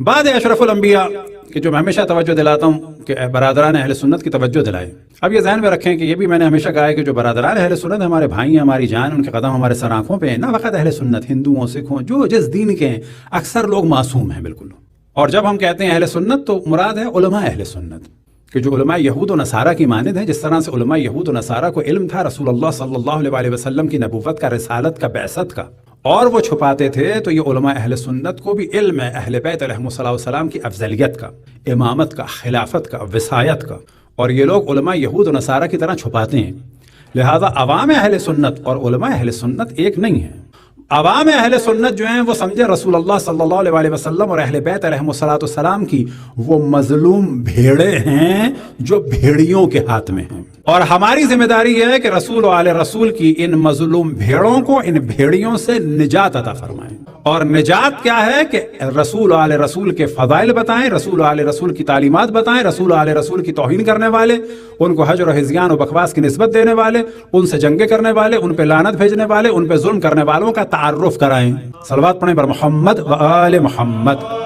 بعد اشرف الانبیاء کہ جو میں ہمیشہ توجہ دلاتا ہوں کہ برادران اہل سنت کی توجہ دلائیں. اب یہ ذہن میں رکھیں کہ یہ بھی میں نے ہمیشہ کہا ہے کہ جو برادران اہل سنت ہمارے بھائی ہیں، ہماری جان، ان کے قدم ہمارے سر آنکھوں پہ ہیں. نہ وقت اہل سنت ہندوؤں سکھوں جو جس دین کے ہیں، اکثر لوگ معصوم ہیں بالکل. اور جب ہم کہتے ہیں اہل سنت تو مراد ہے علماء اہل سنت، کہ جو علماء یہود و نصارہ کی مانند ہیں. جس طرح سے علماء یہود و نصارہ کو علم تھا رسول اللہ صلی اللہ علیہ وسلم کی نبوت کا، رسالت کا، بعثت کا، اور وہ چھپاتے تھے، تو یہ علماء اہل سنت کو بھی علم ہے اہل بیت علیہم السلام کی افضلیت کا، امامت کا، خلافت کا، وصایت کا، اور یہ لوگ علماء یہود و نصارہ کی طرح چھپاتے ہیں. لہذا عوام اہل سنت اور علماء اہل سنت ایک نہیں ہیں. عوام اہل سنت جو ہیں وہ سمجھے رسول اللہ صلی اللہ علیہ وسلم اور اہل بیت علیہم السلام کی وہ مظلوم بھیڑے ہیں جو بھیڑیوں کے ہاتھ میں ہیں. اور ہماری ذمہ داری یہ ہے کہ رسول و آل رسول کی ان مظلوم بھیڑوں کو، ان بھیڑیوں سے نجات عطا فرمائیں. اور نجات کیا ہے کہ رسول و آل رسول کے فضائل بتائیں، رسول و آل رسول کی تعلیمات بتائیں. رسول و آل رسول کی توہین کرنے والے، ان کو حجر و ہذیان و بکواس کی نسبت دینے والے، ان سے جنگیں کرنے والے، ان پہ لعنت بھیجنے والے، ان پہ ظلم کرنے والوں کا تعارف کرائیں. صلوات پڑھیں بر محمد و آل محمد.